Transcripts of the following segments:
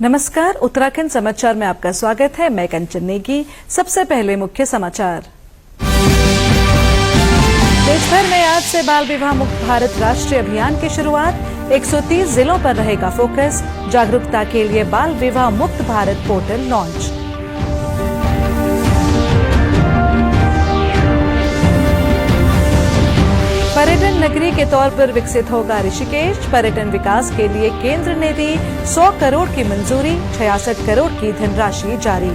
नमस्कार, उत्तराखंड समाचार में आपका स्वागत है। मैं कंचन नेगी। सबसे पहले मुख्य समाचार। देश भर में आज से बाल विवाह मुक्त भारत राष्ट्रीय अभियान की शुरुआत। 130 जिलों पर रहेगा फोकस। जागरूकता के लिए बाल विवाह मुक्त भारत पोर्टल लॉन्च। पर्यटन नगरी के तौर पर विकसित होगा ऋषिकेश। पर्यटन विकास के लिए केंद्र ने दी 100 करोड़ की मंजूरी। 66 करोड़ की धनराशि जारी।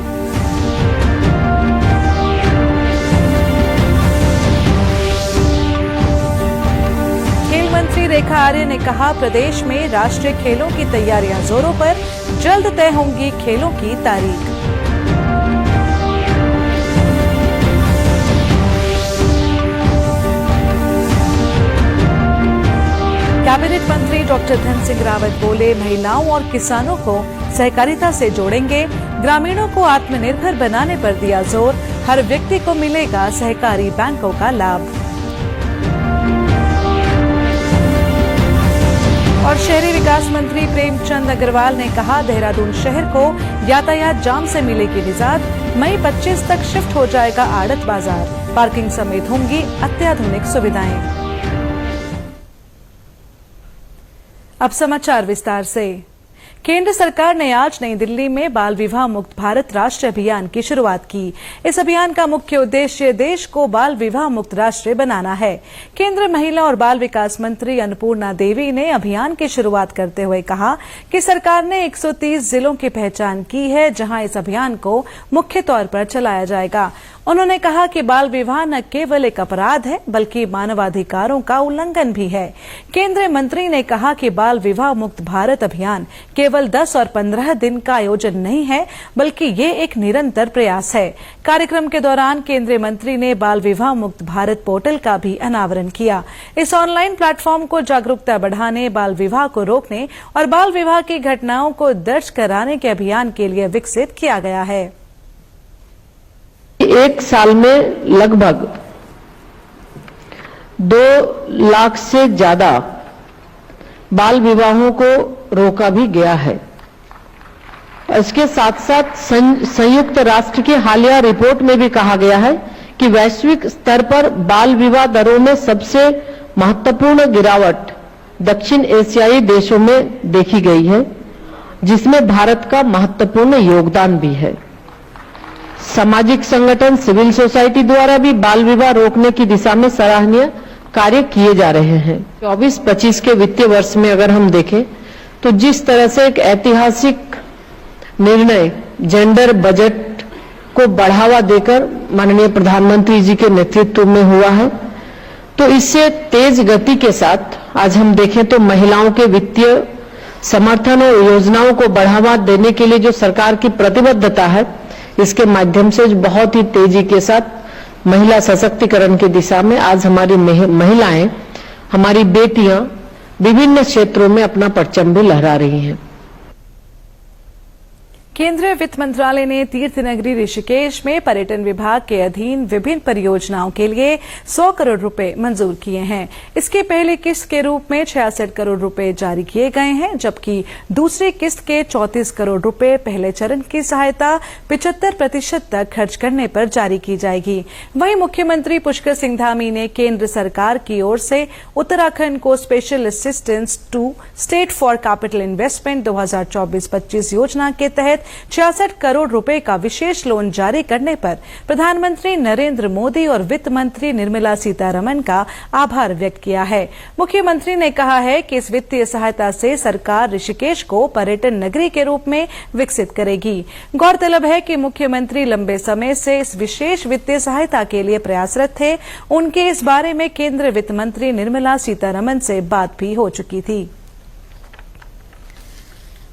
खेल मंत्री रेखा आर्य ने कहा, प्रदेश में राष्ट्रीय खेलों की तैयारियां जोरों पर। जल्द तय होंगी खेलों की तारीख। कैबिनेट मंत्री डॉक्टर धन सिंह रावत बोले, महिलाओं और किसानों को सहकारिता से जोड़ेंगे। ग्रामीणों को आत्मनिर्भर बनाने पर दिया जोर। हर व्यक्ति को मिलेगा सहकारी बैंकों का लाभ। और शहरी विकास मंत्री प्रेमचंद अग्रवाल ने कहा, देहरादून शहर को यातायात जाम से मिलेगी निजात। मई 25 तक शिफ्ट हो जाएगा आड़त बाजार। पार्किंग समेत होंगी अत्याधुनिक सुविधाएं। अब समाचार विस्तार से। केंद्र सरकार ने आज नई दिल्ली में बाल विवाह मुक्त भारत राष्ट्रीय अभियान की शुरुआत की। इस अभियान का मुख्य उद्देश्य देश को बाल विवाह मुक्त राष्ट्र बनाना है। केंद्रीय महिला और बाल विकास मंत्री अन्नपूर्णा देवी ने अभियान की शुरुआत करते हुए कहा कि सरकार ने 130 जिलों की पहचान की है, जहां इस अभियान को मुख्य तौर पर चलाया जाएगा। उन्होंने कहा कि बाल विवाह न केवल एक अपराध है, बल्कि मानवाधिकारों का उल्लंघन भी है। केंद्रीय मंत्री ने कहा कि बाल विवाह मुक्त भारत अभियान केवल 10 और 15 दिन का आयोजन नहीं है, बल्कि ये एक निरंतर प्रयास है। कार्यक्रम के दौरान केंद्रीय मंत्री ने बाल विवाह मुक्त भारत पोर्टल का भी अनावरण किया। इस ऑनलाइन प्लेटफॉर्म को जागरूकता बढ़ाने, बाल विवाह को रोकने और बाल विवाह की घटनाओं को दर्ज कराने के अभियान के लिए विकसित किया गया है। एक साल में लगभग 2 लाख से ज्यादा बाल विवाहों को रोका भी गया है। इसके साथ साथ संयुक्त राष्ट्र की हालिया रिपोर्ट में भी कहा गया है कि वैश्विक स्तर पर बाल विवाह दरों में सबसे महत्वपूर्ण गिरावट दक्षिण एशियाई देशों में देखी गई है, जिसमें भारत का महत्वपूर्ण योगदान भी है। सामाजिक संगठन, सिविल सोसाइटी द्वारा भी बाल विवाह रोकने की दिशा में सराहनीय कार्य किए जा रहे हैं। 24-25 के वित्तीय वर्ष में अगर हम देखें तो जिस तरह से एक ऐतिहासिक निर्णय जेंडर बजट को बढ़ावा देकर माननीय प्रधानमंत्री जी के नेतृत्व में हुआ है, तो इससे तेज गति के साथ आज हम देखें तो महिलाओं के वित्तीय समर्थन और योजनाओं को बढ़ावा देने के लिए जो सरकार की प्रतिबद्धता है, इसके माध्यम से बहुत ही तेजी के साथ महिला सशक्तिकरण की दिशा में आज हमारी महिलाएं, हमारी बेटियां विभिन्न क्षेत्रों में अपना परचम भी लहरा रही हैं। केंद्रीय वित्त मंत्रालय ने तीर्थ नगरी ऋषिकेश में पर्यटन विभाग के अधीन विभिन्न परियोजनाओं के लिए 100 करोड़ रुपए मंजूर किए हैं। इसके पहले किस्त के रूप में 66 करोड़ रुपए जारी किए गए हैं, जबकि दूसरी किस्त के 34 करोड़ रुपए पहले चरण की सहायता 75% तक खर्च करने पर जारी की जाएगी। वहीं मुख्यमंत्री पुष्कर सिंह धामी ने केंद्र सरकार की ओर से उत्तराखंड को special assistance to state for capital investment 2024-25 योजना के तहत 66 करोड़ रुपए का विशेष लोन जारी करने पर प्रधानमंत्री नरेंद्र मोदी और वित्त मंत्री निर्मला सीतारमण का आभार व्यक्त किया है। मुख्यमंत्री ने कहा है कि इस वित्तीय सहायता से सरकार ऋषिकेश को पर्यटन नगरी के रूप में विकसित करेगी। गौरतलब है कि मुख्यमंत्री लंबे समय से इस विशेष वित्तीय सहायता के लिए प्रयासरत थे। उनके इस बारे में केंद्रीय वित्त मंत्री निर्मला सीतारमण से बात भी हो चुकी थी।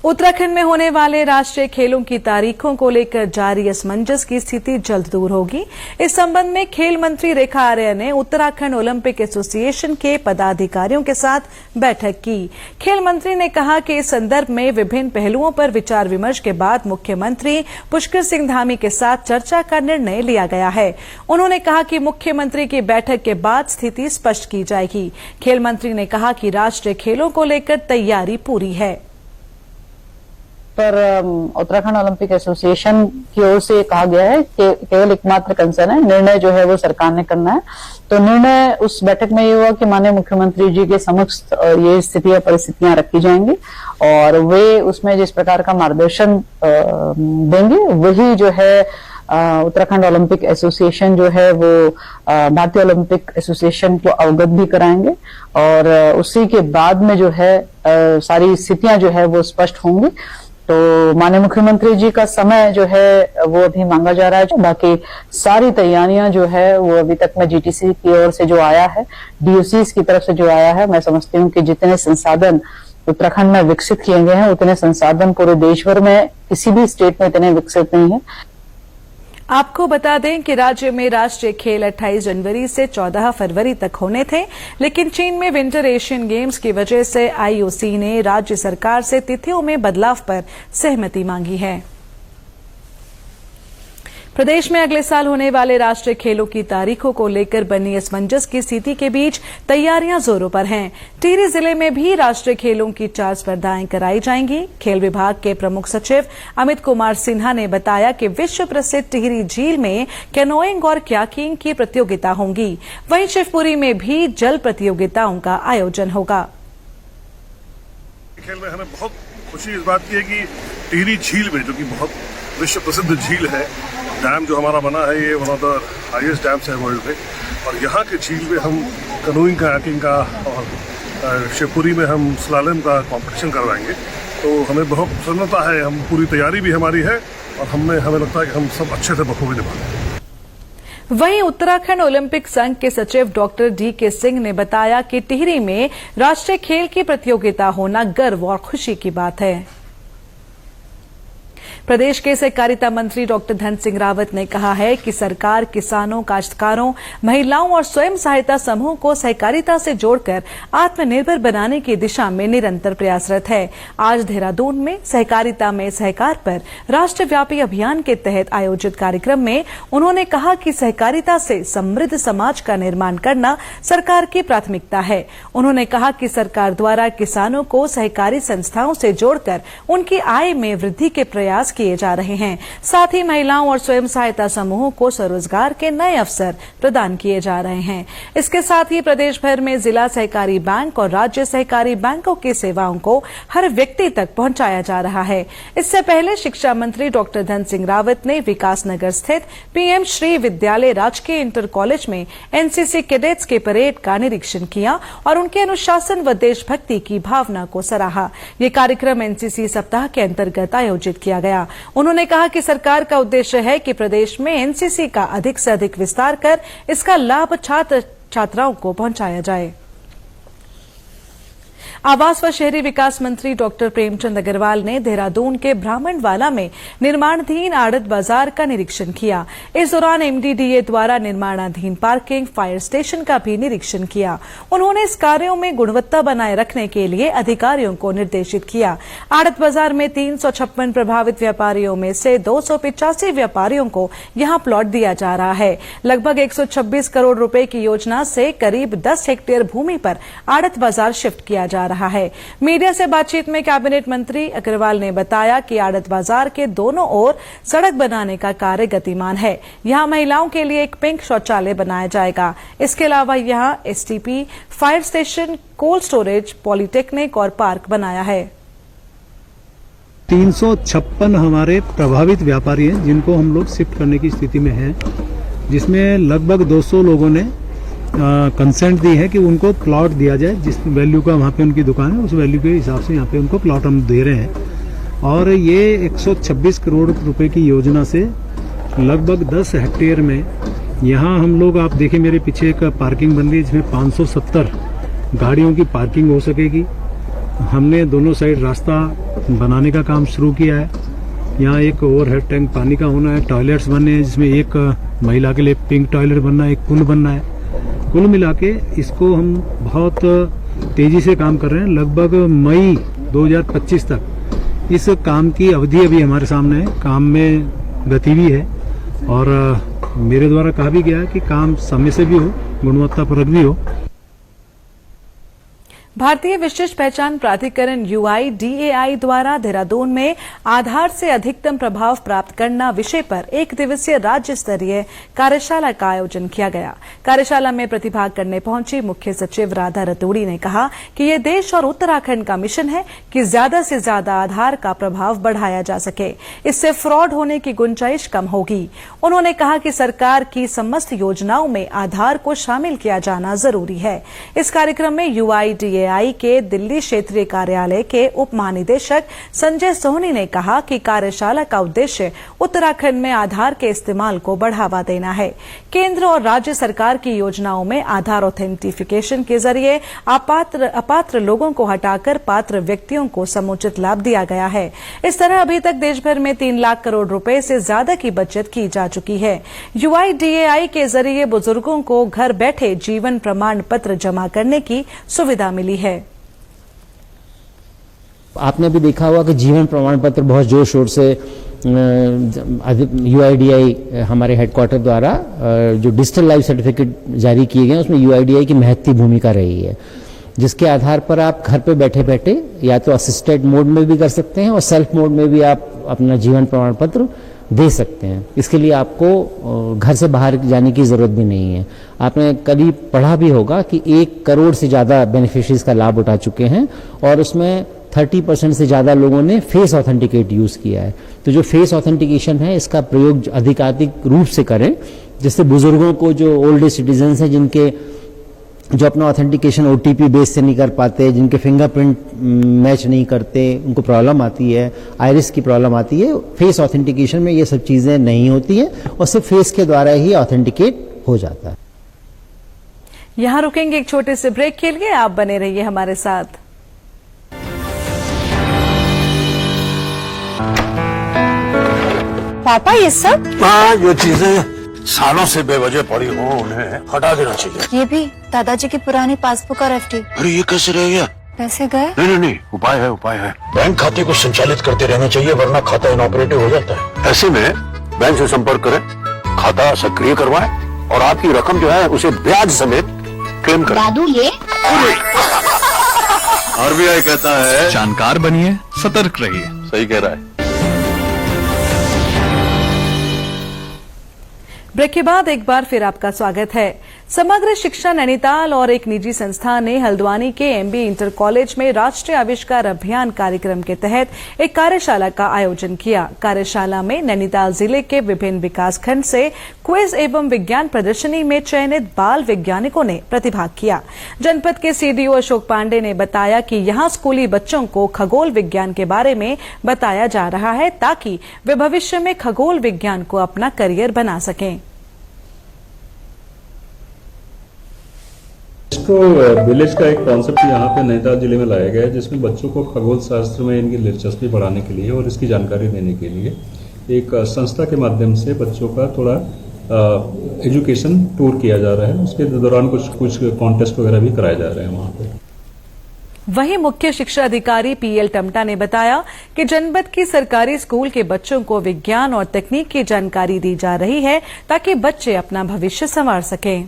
उत्तराखंड में होने वाले राष्ट्रीय खेलों की तारीखों को लेकर जारी असमंजस की स्थिति जल्द दूर होगी। इस संबंध में खेल मंत्री रेखा आर्य ने उत्तराखंड ओलंपिक एसोसिएशन के पदाधिकारियों के साथ बैठक की। खेल मंत्री ने कहा कि इस संदर्भ में विभिन्न पहलुओं पर विचार विमर्श के बाद मुख्यमंत्री पुष्कर सिंह धामी के साथ चर्चा का निर्णय लिया गया है। उन्होंने कहा कि मुख्यमंत्री की बैठक के बाद स्थिति स्पष्ट की जाएगी। खेल मंत्री ने कहा कि राष्ट्रीय खेलों को लेकर तैयारी पूरी है। पर उत्तराखंड ओलंपिक एसोसिएशन की ओर से कहा गया है कि केवल एकमात्र कंसर्न है, निर्णय जो है वो सरकार ने करना है। तो निर्णय उस बैठक में ये हुआ कि माननीय मुख्यमंत्री जी के समक्ष ये स्थितियां परिस्थितियां रखी जाएंगी और वे उसमें जिस प्रकार का मार्गदर्शन देंगे वही जो है उत्तराखंड ओलंपिक एसोसिएशन जो है वो भारतीय ओलंपिक एसोसिएशन को अवगत भी कराएंगे और उसी के बाद में जो है सारी स्थितियां जो है वो स्पष्ट होंगी। तो माननीय मुख्यमंत्री जी का समय जो है वो अभी मांगा जा रहा है। बाकी सारी तैयारियां जो है वो अभी तक में जीटीसी की ओर से जो आया है, डीओसीज की तरफ से जो आया है, मैं समझती हूँ कि जितने संसाधन उत्तराखंड में विकसित किए गए हैं उतने संसाधन पूरे देश भर में किसी भी स्टेट में इतने विकसित नहीं है। आपको बता दें कि राज्य में राष्ट्रीय खेल 28 जनवरी से 14 फरवरी तक होने थे, लेकिन चीन में विंटर एशियन गेम्स की वजह से आईओसी ने राज्य सरकार से तिथियों में बदलाव पर सहमति मांगी है। प्रदेश में अगले साल होने वाले राष्ट्रीय खेलों की तारीखों को लेकर बनी असमंजस की स्थिति के बीच तैयारियां जोरों पर हैं। टिहरी जिले में भी राष्ट्रीय खेलों की 4 स्पर्धाएं कराई जाएंगी। खेल विभाग के प्रमुख सचिव अमित कुमार सिन्हा ने बताया कि विश्व प्रसिद्ध टिहरी झील में कैनोइंग और कयाकिंग की प्रतियोगिता होंगी। वहीं शिवपुरी में भी जल प्रतियोगिताओं का आयोजन होगा। खेल में हमें बहुत खुशी इस बात की है कि टिहरी झील में, जो कि बहुत विश्व प्रसिद्ध झील है, डैम जो हमारा बना है ये one of the highest dams है वर्ल्ड में, और यहाँ के झील में हम कैनोइंग कयाकिंग का और शिवपुरी में हम स्लालम का कंपटीशन करवाएंगे। तो हमें बहुत प्रसन्नता है, हम पूरी तैयारी भी हमारी है और हमें लगता है कि हम सब अच्छे से बखूबी निभाएंगे। वहीं उत्तराखंड ओलंपिक संघ के सचिव डॉक्टर डी.के. सिंह ने बताया कि टिहरी में राष्ट्रीय खेल की प्रतियोगिता होना गर्व और खुशी की बात है। प्रदेश के सहकारिता मंत्री डॉक्टर धन सिंह रावत ने कहा है कि सरकार किसानों, काश्तकारों, महिलाओं और स्वयं सहायता समूह को सहकारिता से जोड़कर आत्मनिर्भर बनाने की दिशा में निरंतर प्रयासरत है। आज देहरादून में सहकारिता में सहकार पर राष्ट्रव्यापी अभियान के तहत आयोजित कार्यक्रम में उन्होंने कहा कि सहकारिता से समृद्ध समाज का निर्माण करना सरकार की प्राथमिकता है। उन्होंने कहा कि सरकार द्वारा किसानों को सहकारी संस्थाओं से जोड़कर उनकी आय में वृद्धि के प्रयास किए जा रहे हैं। साथ ही महिलाओं और स्वयं सहायता समूहों को स्वरोजगार के नए अवसर प्रदान किए जा रहे हैं। इसके साथ ही प्रदेश भर में जिला सहकारी बैंक और राज्य सहकारी बैंकों की सेवाओं को हर व्यक्ति तक पहुंचाया जा रहा है। इससे पहले शिक्षा मंत्री डॉक्टर धन सिंह रावत ने विकासनगर स्थित पीएम श्री विद्यालय राजकीय इंटर कॉलेज में एनसीसी कैडेट्स के परेड का निरीक्षण किया और उनके अनुशासन व देशभक्ति की भावना को सराहा। ये कार्यक्रम एनसीसी सप्ताह के अंतर्गत आयोजित किया गया। उन्होंने कहा कि सरकार का उद्देश्य है कि प्रदेश में एनसीसी का अधिक से अधिक विस्तार कर इसका लाभ छात्र छात्राओं को पहुंचाया जाए। आवास व शहरी विकास मंत्री डॉक्टर प्रेमचंद अग्रवाल ने देहरादून के ब्राह्मणवाला में निर्माणाधीन आड़त बाजार का निरीक्षण किया। इस दौरान एमडीडीए द्वारा निर्माणाधीन पार्किंग, फायर स्टेशन का भी निरीक्षण किया। उन्होंने इस कार्यों में गुणवत्ता बनाए रखने के लिए अधिकारियों को निर्देशित किया। आड़त बाजार में 356 प्रभावित व्यापारियों में से 285 व्यापारियों को यहां प्लॉट दिया जा रहा है। लगभग 126 करोड़ रुपए की योजना से करीब 10 हेक्टेयर भूमि पर आड़त बाजार शिफ्ट किया जा रहा है। मीडिया से बातचीत में कैबिनेट मंत्री अग्रवाल ने बताया कि आड़त बाजार के दोनों ओर सड़क बनाने का कार्य गतिमान है। यहां महिलाओं के लिए एक पिंक शौचालय बनाया जाएगा। इसके अलावा यहां STP, fire station, cold storage, polytechnic और पार्क बनाया है। 356 हमारे प्रभावित व्यापारी हैं जिनको हम लोग शिफ्ट करने की स्थिति में हैं, जिसमें लगभग 200 लोगों ने कंसेंट दी है कि उनको प्लॉट दिया जाए। जिस वैल्यू का वहाँ पे उनकी दुकान है उस वैल्यू के हिसाब से यहाँ पे उनको प्लॉट हम दे रहे हैं। और ये 126 करोड़ रुपए की योजना से लगभग 10 हेक्टेयर में यहाँ हम लोग, आप देखिए मेरे पीछे एक पार्किंग बन रही है जिसमें 570 गाड़ियों की पार्किंग हो सकेगी। हमने दोनों साइड रास्ता बनाने का काम शुरू किया है। यहाँ एक ओवरहेड टैंक पानी का होना है, टॉयलेट्स बनने हैं जिसमें एक महिला के लिए पिंक टॉयलेट बनना है, एक कुंड बनना है। कुल मिला के इसको हम बहुत तेजी से काम कर रहे हैं। लगभग मई 2025 तक इस काम की अवधि अभी हमारे सामने है। काम में गति भी है और मेरे द्वारा कहा भी गया है कि काम समय से भी हो, गुणवत्तापरक भी हो। भारतीय विशिष्ट पहचान प्राधिकरण UIDAI द्वारा देहरादून में आधार से अधिकतम प्रभाव प्राप्त करना विषय पर एक दिवसीय राज्य स्तरीय कार्यशाला का आयोजन किया गया। कार्यशाला में प्रतिभाग करने पहुंची मुख्य सचिव राधा रतूड़ी ने कहा कि ये देश और उत्तराखंड का मिशन है कि ज्यादा से ज्यादा आधार का प्रभाव बढ़ाया जा सके, इससे फ्रॉड होने की गुंजाइश कम होगी। उन्होंने कहा कि सरकार की समस्त योजनाओं में आधार को शामिल किया जाना जरूरी है। इस कार्यक्रम में UIDAI के दिल्ली क्षेत्रीय कार्यालय के उप महानिदेशक संजय सोहनी ने कहा कि कार्यशाला का उद्देश्य उत्तराखंड में आधार के इस्तेमाल को बढ़ावा देना है। केंद्र और राज्य सरकार की योजनाओं में आधार ऑथेंटिफिकेशन के जरिए अपात्र लोगों को हटाकर पात्र व्यक्तियों को समुचित लाभ दिया गया है। इस तरह अभी तक देश भर में 3 लाख करोड़ रुपए से ज्यादा की बचत की जा चुकी है। UIDAI के जरिए बुजुर्गों को घर बैठे जीवन प्रमाण पत्र जमा करने की सुविधा मिली है। आपने भी देखा होगा कि जीवन प्रमाण पत्र बहुत जोर शोर से UIDAI हमारे हेडक्वार्टर द्वारा जो डिजिटल लाइफ सर्टिफिकेट जारी किए गए उसमें UIDAI की महत्वपूर्ण भूमिका रही है, जिसके आधार पर आप घर पे बैठे बैठे या तो असिस्टेड मोड में भी कर सकते हैं और सेल्फ मोड में भी आप अपना जीवन प्रमाण पत्र दे सकते हैं। इसके लिए आपको घर से बाहर जाने की जरूरत भी नहीं है। आपने कभी पढ़ा भी होगा कि 1 करोड़ से ज्यादा बेनिफिशरीज का लाभ उठा चुके हैं और उसमें 30% से ज्यादा लोगों ने फेस ऑथेंटिकेट यूज किया है। तो जो फेस ऑथेंटिकेशन है इसका प्रयोग अधिकाधिक रूप से करें, जिससे बुजुर्गों को, जो ओल्ड एज सिटीजन हैं जिनके जो अपना ऑथेंटिकेशन OTP बेस से नहीं कर पाते, जिनके फिंगरप्रिंट मैच नहीं करते, उनको प्रॉब्लम आती है, आइरिस की प्रॉब्लम आती है। फेस ऑथेंटिकेशन में ये सब चीजें नहीं होती हैं और सिर्फ फेस के द्वारा ही ऑथेंटिकेट हो जाता है। यहां रुकेंगे एक छोटे से ब्रेक के लिए, आप बने रहिए हमारे साथ। पापा ये सब? हाँ, जो चीजें सालों से बेवजह पड़ी हो उन्हें हटा देना चाहिए। ये भी दादाजी की पुरानी पासबुक और FD। अरे ये कैसे रह गया? पैसे गए? नहीं, उपाय है। बैंक खाते को संचालित करते रहना चाहिए, वरना खाता इनऑपरेटिव हो जाता है। ऐसे में बैंक से संपर्क करें, खाता सक्रिय करवाएं और आपकी रकम जो है उसे ब्याज समेत क्लेम करें। दादू ये RBI कहता है जानकार बनिए, सतर्क रहिए। सही कह रहा है। ब्रेक के बाद एक बार फिर आपका स्वागत है। समग्र शिक्षा नैनीताल और एक निजी संस्था ने हल्द्वानी के MB इंटर कॉलेज में राष्ट्रीय आविष्कार अभियान कार्यक्रम के तहत एक कार्यशाला का आयोजन किया। कार्यशाला में नैनीताल जिले के विभिन्न विकासखंड से क्विज एवं विज्ञान प्रदर्शनी में चयनित बाल वैज्ञानिकों ने प्रतिभाग किया। जनपद के CDO अशोक पांडे ने बताया कि यहां स्कूली बच्चों को खगोल विज्ञान के बारे में बताया जा रहा है ताकि वे भविष्य में खगोल विज्ञान को अपना करियर बना सकें। विलेज का एक कॉन्सेप्ट यहाँ पे नैनीताल जिले में लाया गया है, जिसमें बच्चों को खगोल शास्त्र में इनकी दिलचस्पी बढ़ाने के लिए और इसकी जानकारी देने के लिए एक संस्था के माध्यम से बच्चों का थोड़ा एजुकेशन टूर किया जा रहा है। उसके दौरान कुछ कॉन्टेस्ट वगैरह भी कराए जा रहे हैं वहाँ पे। वहीं मुख्य शिक्षा अधिकारी PL टमटा ने बताया कि जनपद की सरकारी स्कूल के बच्चों को विज्ञान और तकनीक की जानकारी दी जा रही है ताकि बच्चे अपना भविष्य संवार सकें।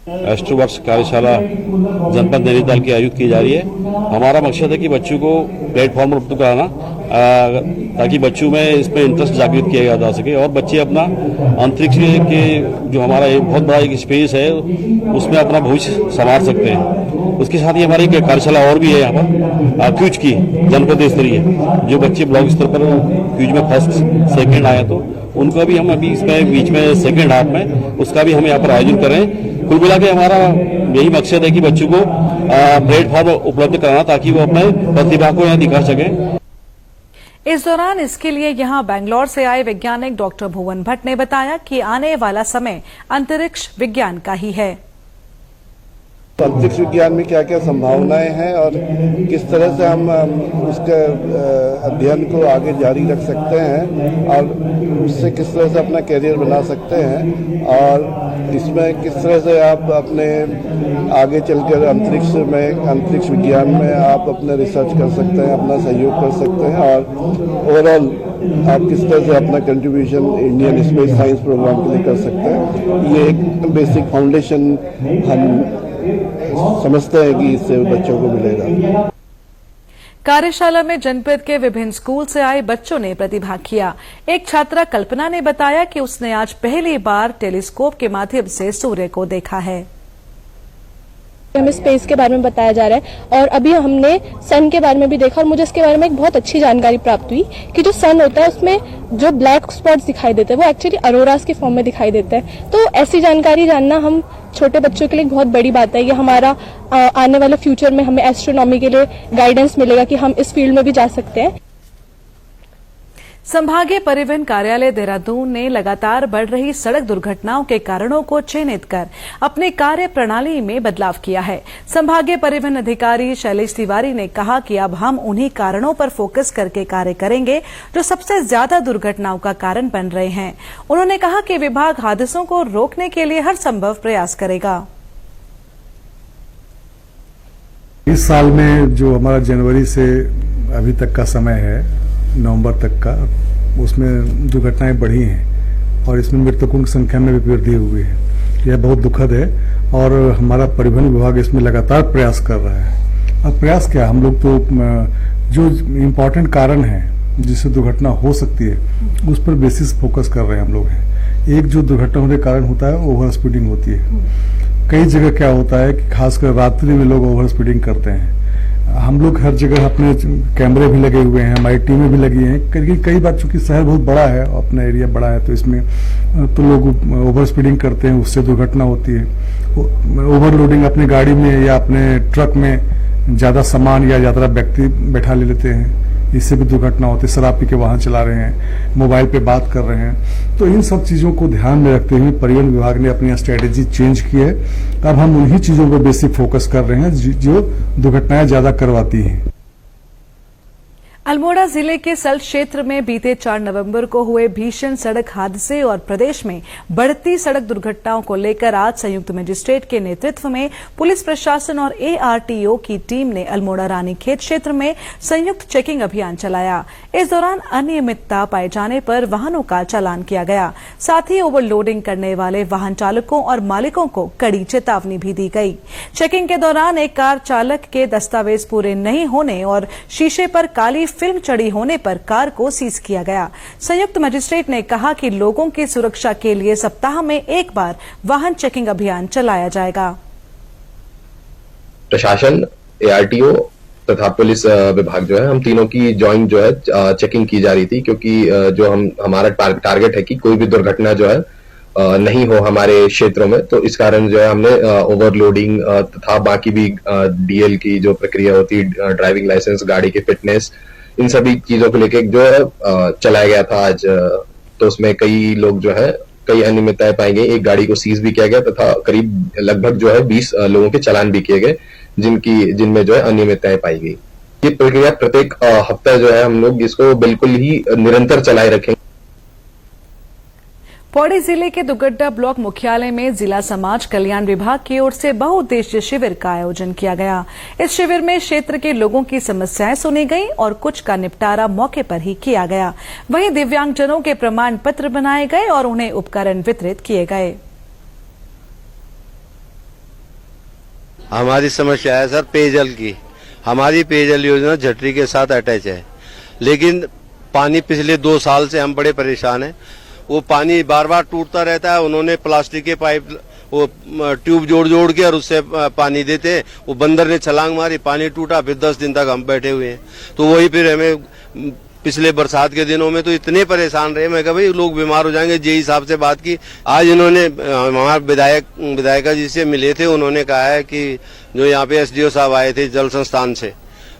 एस्ट्रोवर्क्स कार्यशाला जनपद नैनीताल की आयोजित की जा रही है। हमारा मकसद है कि बच्चों को प्लेटफॉर्म उपलब्ध कराना ताकि बच्चों में इसमें इंटरेस्ट जागृत किया जा सके और बच्चे अपना अंतरिक्ष के जो हमारा एक बहुत बड़ा एक स्पेस है उसमें अपना भविष्य संवार सकते हैं। उसके साथ ही हमारी एक कार्यशाला और भी है यहाँ पर क्यूज की जनपद स्तरीय, जो बच्चे ब्लॉक स्तर पर क्यूज में फर्स्ट सेकंड आए तो उनका भी हम अभी इसमें बीच में सेकंड हाफ में उसका भी हम यहाँ पर आयोजन करें। कुल मिला के हमारा यही मकसद है कि बच्चों को प्लेटफॉर्म उपलब्ध कराना ताकि वो अपने प्रतिभा को यहाँ दिखा सकें। इस दौरान इसके लिए यहां बेंगलोर से आए वैज्ञानिक डॉक्टर भुवन भट्ट ने बताया कि आने वाला समय अंतरिक्ष विज्ञान का ही है। अंतरिक्ष विज्ञान में क्या क्या संभावनाएं हैं और किस तरह से हम उसके अध्ययन को आगे जारी रख सकते हैं और उससे किस तरह से अपना करियर बना सकते हैं और इसमें किस तरह से आप अपने आगे चलकर अंतरिक्ष विज्ञान में आप अपने रिसर्च कर सकते हैं, अपना सहयोग कर सकते हैं और ओवरऑल आप किस तरह से अपना contribution Indian space science programme के लिए कर सकते हैं। ये एक बेसिक फाउंडेशन हम समझते हैं कि इससे बच्चों को मिलेगा। कार्यशाला में जनपद के विभिन्न स्कूल से आए बच्चों ने प्रतिभाग किया। एक छात्रा कल्पना ने बताया कि उसने आज पहली बार टेलीस्कोप के माध्यम से सूर्य को देखा है। हमें स्पेस के बारे में बताया जा रहा है और अभी हमने सन के बारे में भी देखा और मुझे इसके बारे में एक बहुत अच्छी जानकारी प्राप्त हुई कि जो सन होता है उसमें जो ब्लैक स्पॉट्स दिखाई देते हैं वो एक्चुअली अरोरास के फॉर्म में दिखाई देते हैं। तो ऐसी जानकारी जानना हम छोटे बच्चों के लिए बहुत बड़ी बात है। ये हमारा आने वाले फ्यूचर में हमें एस्ट्रोनॉमी के लिए गाइडेंस मिलेगा कि हम इस फील्ड में भी जा सकते हैं। संभागीय परिवहन कार्यालय देहरादून ने लगातार बढ़ रही सड़क दुर्घटनाओं के कारणों को चिन्हित कर अपनी कार्य प्रणाली में बदलाव किया है। संभागीय परिवहन अधिकारी शैलेश तिवारी ने कहा कि अब हम उन्हीं कारणों पर फोकस करके कार्य करेंगे जो सबसे ज्यादा दुर्घटनाओं का कारण बन रहे हैं। उन्होंने कहा कि विभाग हादसों को रोकने के लिए हर संभव प्रयास करेगा। इस साल में जो हमारा जनवरी से अभी तक का समय है, नवंबर तक का, उसमें दुर्घटनाएं बढ़ी हैं और इसमें मृतकों की संख्या में भी वृद्धि हुई है। यह बहुत दुखद है और हमारा परिवहन विभाग इसमें लगातार प्रयास कर रहा है। अब प्रयास क्या, हम लोग तो जो इम्पोर्टेंट कारण है जिससे दुर्घटना हो सकती है उस पर बेसिस फोकस कर रहे हैं हम लोग हैं। एक जो दुर्घटना होने के कारण होता है ओवर स्पीडिंग होती है। कई जगह क्या होता है कि खासकर रात्रि में लोग ओवर स्पीडिंग करते हैं। हम लोग हर जगह अपने कैमरे भी लगे हुए हैं, हमारी टीमें भी लगी हैं। कई बार चूंकि शहर बहुत बड़ा है, अपना एरिया बड़ा है, तो इसमें तो लोग ओवर स्पीडिंग करते हैं, उससे दुर्घटना होती है। ओवरलोडिंग अपनी गाड़ी में या अपने ट्रक में ज्यादा सामान या ज्यादा व्यक्ति बैठा ले लेते हैं, इससे भी दुर्घटना होती है। शराब पी के वाहन चला रहे हैं, मोबाइल पे बात कर रहे हैं। तो इन सब चीजों को ध्यान में रखते हुए परिवहन विभाग ने अपनी स्ट्रेटेजी चेंज की है। अब हम उन्हीं चीजों पर बेसिक फोकस कर रहे हैं जो दुर्घटनाएं ज्यादा करवाती हैं। अल्मोड़ा जिले के सल्ट क्षेत्र में बीते 4 नवंबर को हुए भीषण सड़क हादसे और प्रदेश में बढ़ती सड़क दुर्घटनाओं को लेकर आज संयुक्त मजिस्ट्रेट के नेतृत्व में पुलिस प्रशासन और ARTO की टीम ने अल्मोड़ा रानीखेत क्षेत्र में संयुक्त चेकिंग अभियान चलाया। इस दौरान अनियमितता पाए जाने पर वाहनों का चालान किया गया। साथ ही ओवरलोडिंग करने वाले वाहन चालकों और मालिकों को कड़ी चेतावनी भी दी गई। चेकिंग के दौरान एक कार चालक के दस्तावेज पूरे नहीं होने और शीशे पर काली फिल्म चढ़ी होने पर कार को सीज किया गया। संयुक्त मजिस्ट्रेट ने कहा कि लोगों की सुरक्षा के लिए सप्ताह में एक बार वाहन चेकिंग अभियान चलाया जाएगा। प्रशासन, ARTO तथा पुलिस विभाग जो है, हम तीनों की जॉइंट जो है चेकिंग की जा रही थी, क्योंकि जो हमारा टारगेट है कि कोई भी दुर्घटना जो है नहीं हो हमारे क्षेत्रों में। तो इस कारण जो है हमने ओवरलोडिंग तथा बाकी भी DL की जो प्रक्रिया होती है, ड्राइविंग लाइसेंस, गाड़ी की फिटनेस, इन सभी चीजों को लेके जो है चलाया गया था आज। तो उसमें कई लोग जो है कई अनियमितताएं पाई गई। एक गाड़ी को सीज भी किया गया तथा करीब लगभग जो है 20 लोगों के चालान भी किए गए जिनमें जो है अनियमितताएं पाई गई। ये प्रक्रिया प्रत्येक हफ्ता जो है हम लोग इसको बिल्कुल ही निरंतर चलाए रखेंगे। पौड़ी जिले के दुगड्डा ब्लॉक मुख्यालय में जिला समाज कल्याण विभाग की ओर से बहुउद्देशीय शिविर का आयोजन किया गया। इस शिविर में क्षेत्र के लोगों की समस्याएं सुनी गई और कुछ का निपटारा मौके पर ही किया गया। वहीं दिव्यांगजनों के प्रमाण पत्र बनाए गए और उन्हें उपकरण वितरित किए गए। हमारी समस्या है सर पेयजल की। हमारी पेयजल योजना झटरी के साथ अटैच है, लेकिन पानी पिछले 2 साल से हम बड़े परेशान हैं। वो पानी बार बार टूटता रहता है। उन्होंने प्लास्टिक के पाइप वो ट्यूब जोड़ के और उससे पानी देते हैं। वो बंदर ने छलांग मारी, पानी टूटा, फिर 10 दिन तक हम बैठे हुए हैं। तो वही फिर हमें पिछले बरसात के दिनों में तो इतने परेशान रहे, मैं कहा भाई लोग बीमार हो जाएंगे। जे हिसाब से बात की। आज इन्होंने हमारे विधायिका जी से मिले थे, उन्होंने कहा है कि जो यहाँ पे SDO साहब आए थे जल संस्थान से,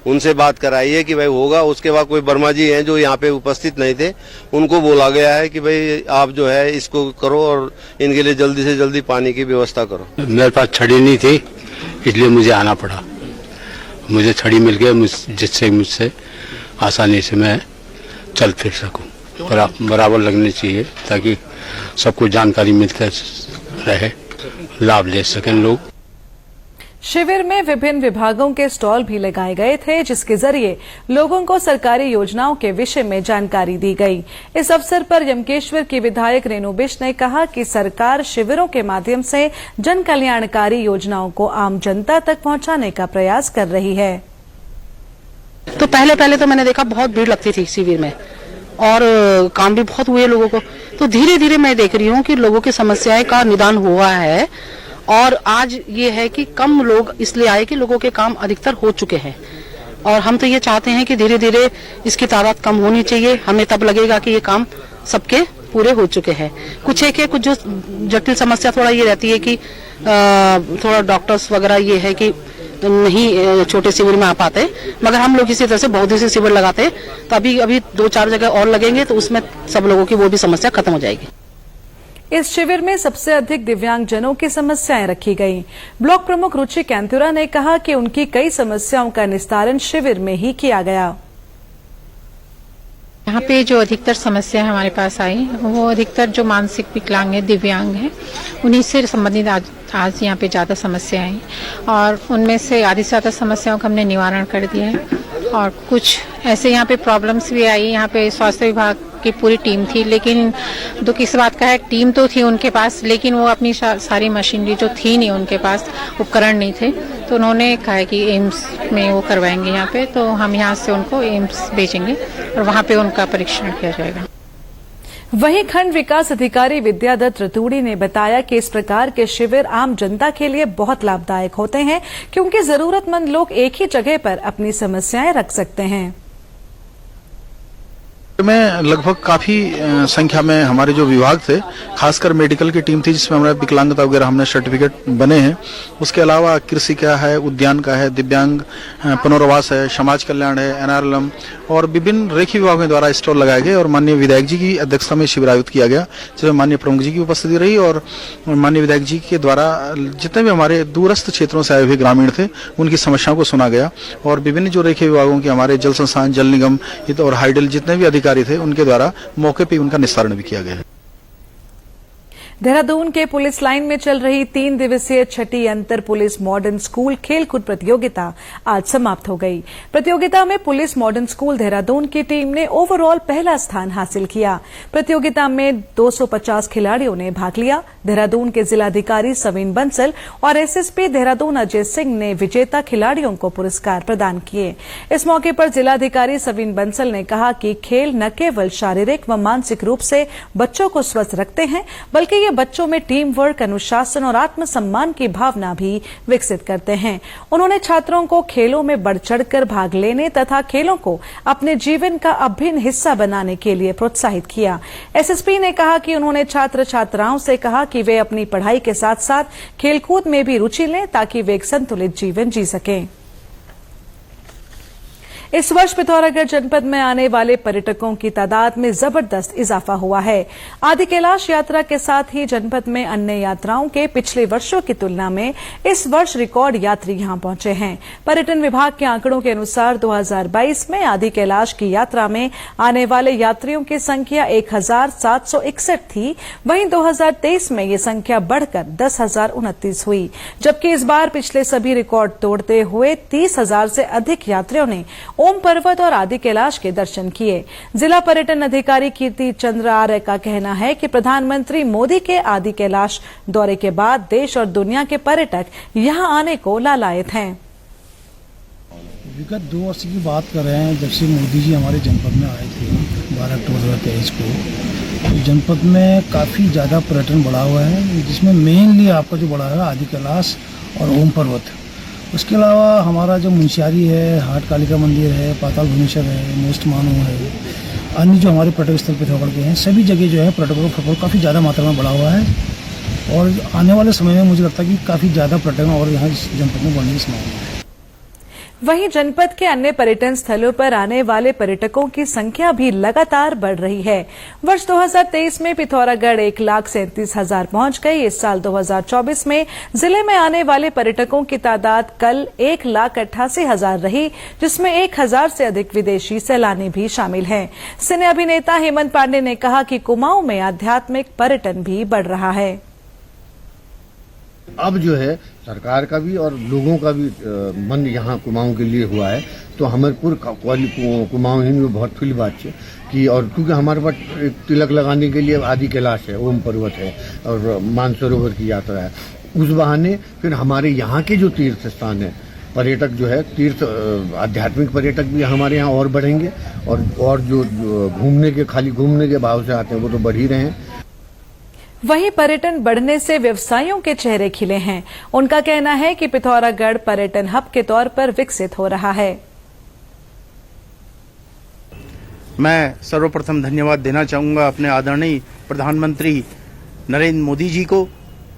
उनसे बात कराई है कि भाई होगा। उसके बाद कोई वर्मा जी हैं जो यहाँ पे उपस्थित नहीं थे, उनको बोला गया है कि भाई आप जो है इसको करो और इनके लिए जल्दी से जल्दी पानी की व्यवस्था करो। मेरे पास छड़ी नहीं थी, इसलिए मुझे आना पड़ा। मुझे छड़ी मिल गई जिससे मुझसे आसानी से मैं चल फिर सकूं। बराबर लगनी चाहिए ताकि सबको जानकारी मिलकर रहे, लाभ ले सकें लोग। शिविर में विभिन्न विभागों के स्टॉल भी लगाए गए थे, जिसके जरिए लोगों को सरकारी योजनाओं के विषय में जानकारी दी गई। इस अवसर पर यमकेश्वर की विधायक रेणु बिष्ट ने कहा कि सरकार शिविरों के माध्यम से जन कल्याणकारी योजनाओं को आम जनता तक पहुंचाने का प्रयास कर रही है। तो पहले तो मैंने देखा बहुत भीड़ लगती थी शिविर में और काम भी बहुत हुए लोगों को। तो धीरे धीरे मैं देख रही हूँ कि लोगों की समस्याएं का निदान हुआ है और आज ये है कि कम लोग इसलिए आए कि लोगों के काम अधिकतर हो चुके हैं और हम तो ये चाहते हैं कि धीरे धीरे इसकी तादाद कम होनी चाहिए। हमें तब लगेगा कि ये काम सबके पूरे हो चुके हैं। कुछ जो जटिल समस्या थोड़ा ये रहती है कि थोड़ा डॉक्टर्स वगैरह ये है कि नहीं छोटे शिविर में आ पाते, मगर हम लोग इसी तरह से बहुत से शिविर लगाते तो अभी 2-4 जगह और लगेंगे तो उसमें सब लोगों की वो भी समस्या खत्म हो जाएगी। इस शिविर में सबसे अधिक दिव्यांगजनों की समस्याएं रखी गईं। ब्लॉक प्रमुख रुचि कैंतुरा ने कहा कि उनकी कई समस्याओं का निस्तारण शिविर में ही किया गया। यहाँ पे जो अधिकतर समस्या हमारे पास आई वो अधिकतर जो मानसिक विकलांग है, दिव्यांग है, उन्हीं से संबंधित आज यहाँ पे ज्यादा समस्या आई और उनमें से आधी से ज्यादा समस्याओं का हमने निवारण कर दिया है और कुछ ऐसे यहाँ पे प्रॉब्लम्स भी आई। यहाँ पे स्वास्थ्य विभाग की पूरी टीम थी, लेकिन दुख इस बात का है टीम तो थी उनके पास, लेकिन वो अपनी सारी मशीनरी जो थी नहीं उनके पास, उपकरण नहीं थे, तो उन्होंने कहा कि एम्स में वो करवाएंगे यहाँ पे, तो हम यहाँ से उनको एम्स भेजेंगे और वहाँ पे उनका परीक्षण किया जाएगा। वहीं खंड विकास अधिकारी विद्यादत्त रतूड़ी ने बताया कि इस प्रकार के शिविर आम जनता के लिए बहुत लाभदायक होते हैं, क्योंकि जरूरतमंद लोग एक ही जगह पर अपनी समस्याएं रख सकते हैं। में लगभग काफी संख्या में हमारे जो विभाग थे, खासकर मेडिकल की टीम थी जिसमें हमारे विकलांगता वगैरह हमने सर्टिफिकेट बने हैं। उसके अलावा कृषि का है, उद्यान का है, दिव्यांग पुनर्वास है, समाज कल्याण है, एनआरएलएम और विभिन्न रेखी विभागों द्वारा स्टॉल लगाए गए और माननीय विधायक जी की अध्यक्षता में शिविर आयोजित किया गया, जिसमें माननीय प्रमुख जी की उपस्थिति रही और माननीय विधायक जी के द्वारा जितने भी हमारे दूरस्थ क्षेत्रों से आए हुए ग्रामीण थे उनकी समस्याओं को सुना गया और विभिन्न जो रेखी विभागों के हमारे जल संस्थान, जल निगम और हाइडल जितने भी अधिकारी थे उनके द्वारा मौके पे उनका निस्तारण भी किया गया है। देहरादून के पुलिस लाइन में चल रही 3 दिवसीय छठी अंतर पुलिस मॉडर्न स्कूल खेलकूद प्रतियोगिता आज समाप्त हो गई। प्रतियोगिता में पुलिस मॉडर्न स्कूल देहरादून की टीम ने ओवरऑल पहला स्थान हासिल किया। प्रतियोगिता में 250 खिलाड़ियों ने भाग लिया। देहरादून के जिलाधिकारी सवीन बंसल और एसएसपी देहरादून अजय सिंह ने विजेता खिलाड़ियों को पुरस्कार प्रदान किए। इस मौके पर जिलाधिकारी सवीन बंसल ने कहा कि खेल न केवल शारीरिक व मानसिक रूप से बच्चों को स्वस्थ रखते हैं, बल्कि बच्चों में टीम वर्क, अनुशासन और आत्मसम्मान की भावना भी विकसित करते हैं। उन्होंने छात्रों को खेलों में बढ़ चढ़कर भाग लेने तथा खेलों को अपने जीवन का अभिन्न हिस्सा बनाने के लिए प्रोत्साहित किया। एसएसपी ने कहा कि उन्होंने छात्र छात्राओं से कहा कि वे अपनी पढ़ाई के साथ साथ खेलकूद में भी रुचि लें ताकि वे एक संतुलित जीवन जी सकें। इस वर्ष पिथौरागढ़ जनपद में आने वाले पर्यटकों की तादाद में जबरदस्त इजाफा हुआ है। आदि कैलाश यात्रा के साथ ही जनपद में अन्य यात्राओं के पिछले वर्षों की तुलना में इस वर्ष रिकॉर्ड यात्री यहां पहुंचे हैं। पर्यटन विभाग के आंकड़ों के अनुसार 2022 में आदि कैलाश की यात्रा में आने वाले यात्रियों की संख्या 1761 थी। वहीं 2023 में ये संख्या बढ़कर 10,029 हुई, जबकि इस बार पिछले सभी रिकॉर्ड तोड़ते हुए 30,000 से अधिक यात्रियों ने ओम पर्वत और आदि कैलाश के दर्शन किए। जिला पर्यटन अधिकारी कीर्ति चंद्र आर्य का कहना है कि प्रधानमंत्री मोदी के आदि कैलाश दौरे के बाद देश और दुनिया के पर्यटक यहां आने को लालायत हैं। विगत 2 वर्ष की बात कर रहे हैं, जब से मोदी जी हमारे जनपद में आए थे 12 अक्टूबर 2023 को, तो जनपद में काफ़ी ज़्यादा पर्यटन बढ़ा हुआ है, जिसमें मेनली आपका जो बढ़ा है आदि कैलाश और ओम पर्वत। उसके अलावा हमारा जो मुंशियारी है, हाट कालिका मंदिर है, पाताल भुवनेश्वर है, मोस्ट मानू है, अन्य जो हमारे पर्यटक स्थल पिथौरागढ़ के हैं, सभी जगह जो है पर्यटकों का फुटफॉल काफ़ी ज़्यादा मात्रा में बढ़ा हुआ है और आने वाले समय में मुझे लगता है कि काफ़ी ज़्यादा पर्यटन और यहाँ जनपद में बढ़ने की संभावना है। वहीं जनपद के अन्य पर्यटन स्थलों पर आने वाले पर्यटकों की संख्या भी लगातार बढ़ रही है। वर्ष 2023 में पिथौरागढ़ 1,37,000 पहुंच गई। इस साल 2024 में जिले में आने वाले पर्यटकों की तादाद कल 1,88,000 रही, जिसमें 1,000 से अधिक विदेशी सैलानी भी शामिल हैं। सिने अभिनेता हेमंत पांडे ने कहा कि कुमाऊं में आध्यात्मिक पर्यटन भी बढ़ रहा है। अब जो है सरकार का भी और लोगों का भी मन यहाँ कुमाऊं के लिए हुआ है। तो हमीरपुर कुमाऊं हिंद में बहुत खुली बात है कि, और क्योंकि हमारे पास एक तिलक लगाने के लिए आदि कैलाश है, ओम पर्वत है और मानसरोवर की यात्रा है, उस बहाने फिर हमारे यहाँ के जो तीर्थ स्थान है, पर्यटक जो है तीर्थ आध्यात्मिक पर्यटक भी हमारे यहाँ और बढ़ेंगे और जो खाली घूमने के भाव से आते हैं वो तो बढ़ ही रहे हैं। वहीं पर्यटन बढ़ने से व्यवसायियों के चेहरे खिले हैं। उनका कहना है कि पिथौरागढ़ पर्यटन हब के तौर पर विकसित हो रहा है। मैं सर्वप्रथम धन्यवाद देना चाहूंगा अपने आदरणीय प्रधानमंत्री नरेंद्र मोदी जी को,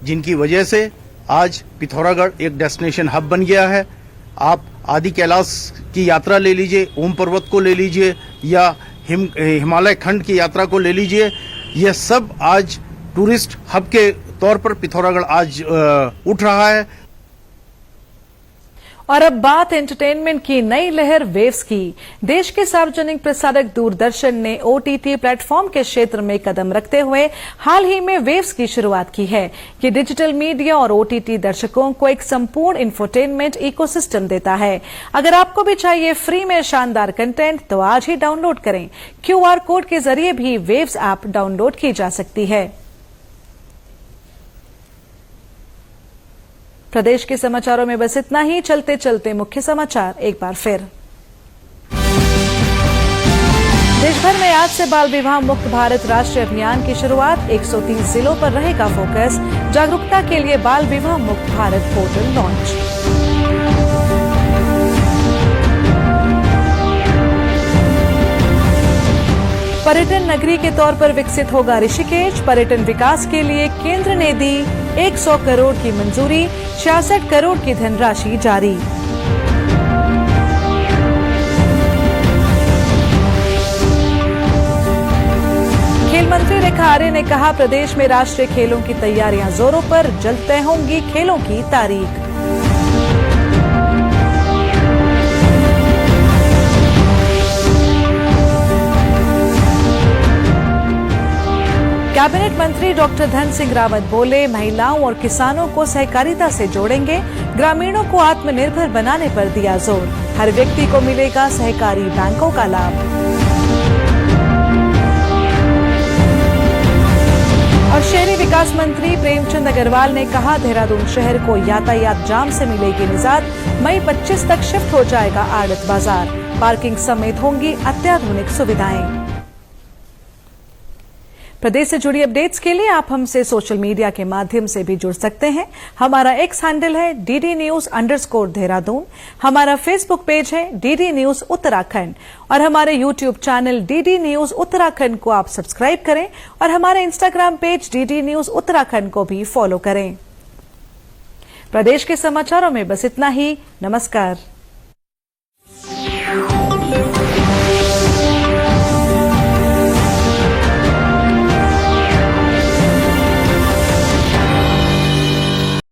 जिनकी वजह से आज पिथौरागढ़ एक डेस्टिनेशन हब बन गया है। आप आदि कैलाश की यात्रा ले लीजिए, ओम पर्वत को ले लीजिए या हिमालय खंड की यात्रा को ले लीजिए, यह सब आज टूरिस्ट हब के तौर पर पिथौरागढ़ आज उठ रहा है। और अब बात एंटरटेनमेंट की नई लहर वेव्स की। देश के सार्वजनिक प्रसारक दूरदर्शन ने ओटीटी प्लेटफॉर्म के क्षेत्र में कदम रखते हुए हाल ही में वेव्स की शुरुआत की है। ये डिजिटल मीडिया और ओटीटी दर्शकों को एक संपूर्ण इंफोटेनमेंट इकोसिस्टम देता है। अगर आपको भी चाहिए फ्री में शानदार कंटेंट तो आज ही डाउनलोड करें। क्यूआर कोड के जरिए भी वेव्स ऐप डाउनलोड की जा सकती है। प्रदेश के समाचारों में बस इतना ही। चलते चलते मुख्य समाचार एक बार फिर। देश भर में आज से बाल विवाह मुक्त भारत राष्ट्रीय अभियान की शुरुआत। 130 जिलों पर रहेगा फोकस। जागरूकता के लिए बाल विवाह मुक्त भारत पोर्टल लॉन्च। पर्यटन नगरी के तौर पर विकसित होगा ऋषिकेश। पर्यटन विकास के लिए केंद्र ने दी 100 करोड़ की मंजूरी। 66 करोड़ की धनराशि जारी। खेल मंत्री रेखा आर्य ने कहा, प्रदेश में राष्ट्रीय खेलों की तैयारियां जोरों पर। जल्द तय होंगी खेलों की तारीख। कैबिनेट मंत्री डॉक्टर धन सिंह रावत बोले, महिलाओं और किसानों को सहकारिता से जोड़ेंगे। ग्रामीणों को आत्मनिर्भर बनाने पर दिया जोर। हर व्यक्ति को मिलेगा सहकारी बैंकों का लाभ। और शहरी विकास मंत्री प्रेमचंद अग्रवाल ने कहा, देहरादून शहर को यातायात जाम से मिलेगी निजात। मई 25 तक शिफ्ट हो जाएगा आड़त बाजार। पार्किंग समेत होंगी अत्याधुनिक सुविधाएं। प्रदेश से जुड़ी अपडेट्स के लिए आप हमसे सोशल मीडिया के माध्यम से भी जुड़ सकते हैं। हमारा एक्स हैंडल है DD News_देहरादून। हमारा फेसबुक पेज है DD News उत्तराखंड और हमारे YouTube channel DD News Uttarakhand को आप सब्सक्राइब करें और हमारे Instagram page DD News Uttarakhand को भी फॉलो करें। प्रदेश के समाचारों में बस इतना ही। नमस्कार।